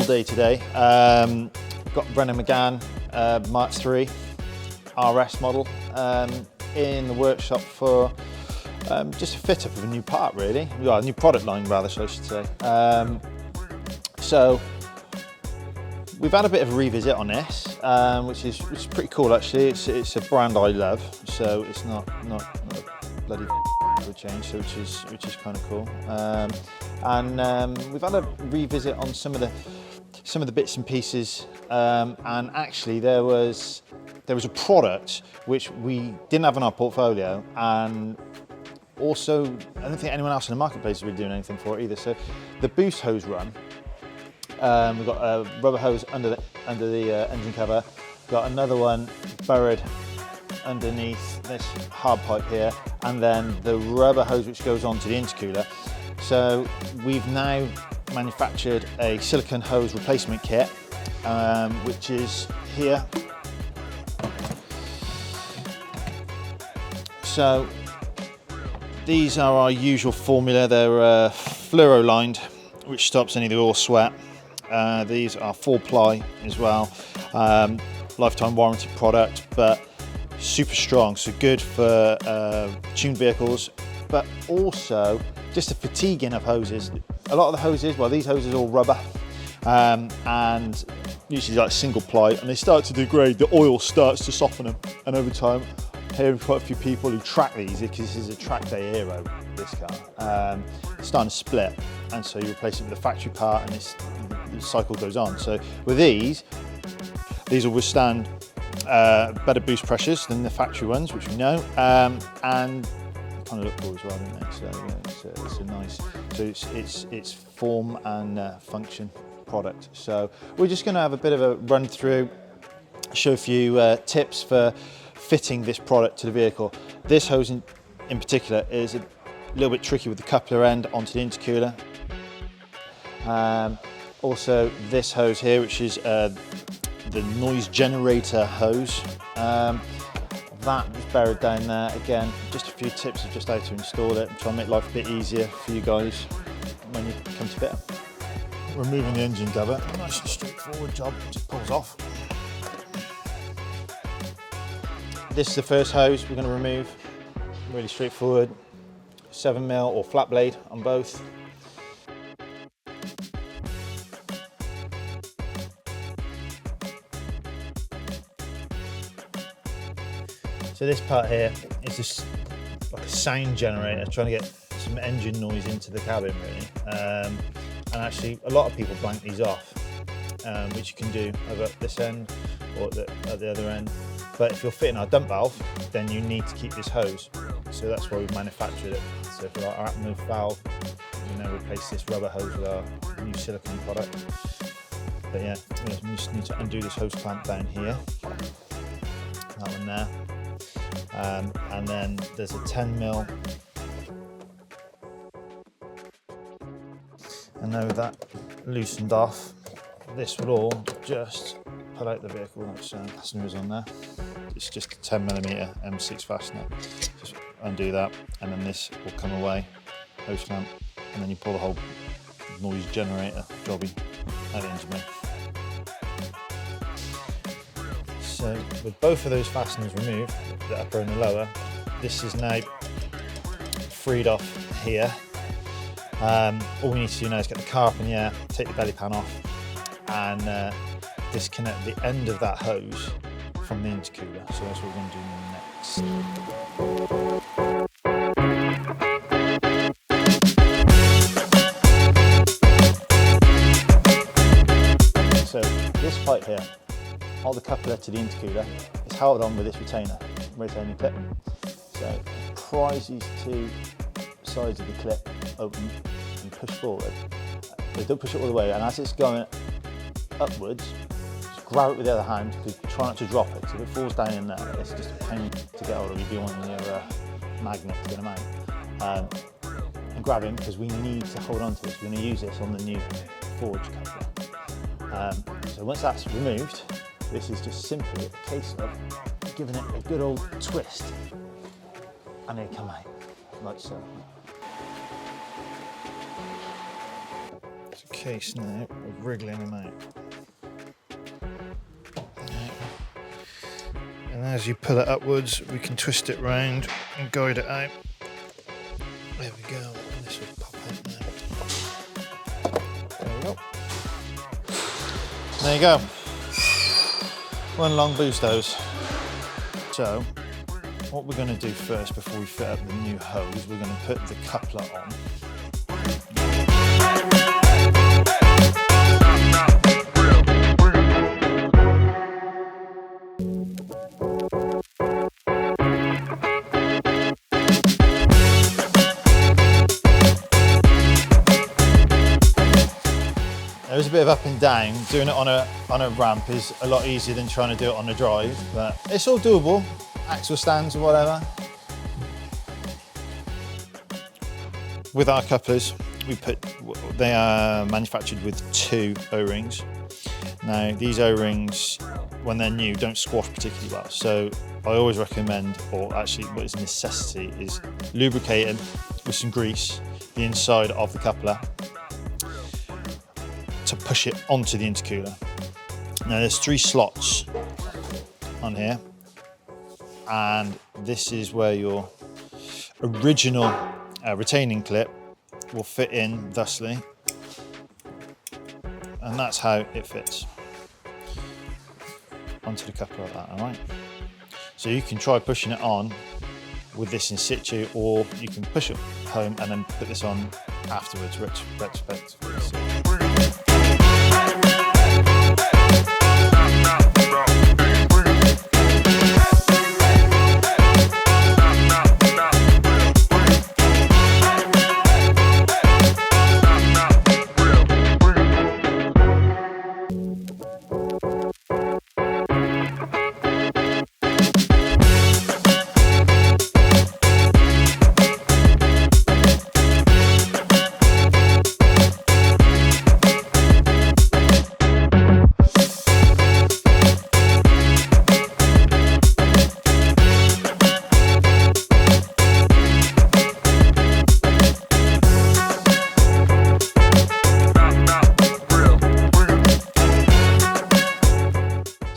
day today. Got Renault Megane III RS model in the workshop for just a fit up of a new part, really. Well, a new product line rather, so I should say. So we've had a bit of a revisit on this, which is pretty cool actually. It's a brand I love, so it's not a bloody change, so which is kind of cool. We've had a revisit on some of the bits and pieces, and actually there was a product which we didn't have in our portfolio, and also I don't think anyone else in the marketplace is really doing anything for it either. So the boost hose run, we've got a rubber hose under the engine cover. We've got another one buried underneath this hard pipe here, and then the rubber hose which goes onto the intercooler. So we've now manufactured a silicone hose replacement kit, which is here. So these are our usual formula. They're fluoro lined, which stops any of the oil sweat. These are 4-ply as well, lifetime warranty product, but super strong, so good for tuned vehicles, but also just the fatiguing of hoses. A lot of the hoses, well, these hoses are all rubber, and usually like single ply, and they start to degrade. The oil starts to soften them, and over time, hearing quite a few people who track these, because this is a track day hero, this car, it's starting to split, and so you replace it with a factory part, and the cycle goes on. So with these will withstand better boost pressures than the factory ones, which we know, and kind of look cool as well, don't they? So yeah, it's a nice, so it's form and function product. So we're just going to have a bit of a run through, show a few tips for fitting this product to the vehicle. This hose in particular is a little bit tricky with the coupler end onto the intercooler. Also this hose here, which is the noise generator hose, that is buried down there. Again, just a few tips of just how to install it and try and make life a bit easier for you guys when you come to fit it. Removing the engine cover, nice and straightforward job, it just pulls off. This is the first hose we're going to remove, really straightforward, 7mm or flat blade on both. So this part here is just like a sound generator, trying to get some engine noise into the cabin, really. And actually, a lot of people blank these off, which you can do either at this end or at the other end. But if you're fitting our dump valve, then you need to keep this hose. So that's why we've manufactured it. So for our Atmos valve, we now replace this rubber hose with our new silicone product. But yeah, we just need to undo this hose clamp down here. That one there. And then there's a 10mm, and now with that loosened off, this will all just pull out the vehicle. That's fasteners on there. It's just a 10mm M6 fastener. Just undo that, and then this will come away, hose clamp, and then you pull the whole noise generator jobby out of the engine bay. So with both of those fasteners removed, the upper and the lower, this is now freed off here. All we need to do now is get the car up in the air, take the belly pan off, and disconnect the end of that hose from the intercooler. So that's what we're going to do next. So this pipe here, all the coupler to the intercooler is held on with this retaining clip. So prise these two sides of the clip open and push forward. But don't push it all the way, and as it's going upwards, just grab it with the other hand, because try not to drop it. So if it falls down in there, it's just a pain to get hold of. You'd be wanting your magnet to get them out. And grab him, because we need to hold on to this. We're going to use this on the new Forge coupler. So once that's removed, this is just simply a case of giving it a good old twist, and they come out like so. case now of wriggling them out. And as you pull it upwards, we can twist it round and guide it out. There we go, and this will pop out now. There we go. There you go. One long boost hose. So, what we're going to do first before we fit up the new hose, we're going to put the coupler on. There's a bit of up and down. Doing it on a ramp is a lot easier than trying to do it on a drive, but it's all doable. Axle stands or whatever. With our couplers, they are manufactured with 2 O-rings. Now these O-rings, when they're new, don't squash particularly well. So I always recommend, or actually what is a necessity, is lubricating with some grease the inside of the coupler to push it onto the intercooler. Now there's 3 slots on here, and this is where your original retaining clip will fit in thusly, and that's how it fits onto the coupler like that, all right? So you can try pushing it on with this in situ, or you can push it home and then put this on afterwards, retrospectively.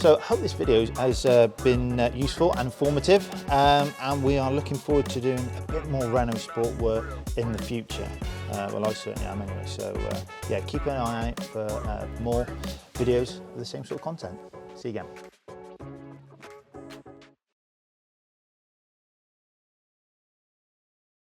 So I hope this video has been useful and informative, and we are looking forward to doing a bit more Renault Sport work in the future. Well, I certainly am anyway, so yeah, keep an eye out for more videos with the same sort of content. See you again.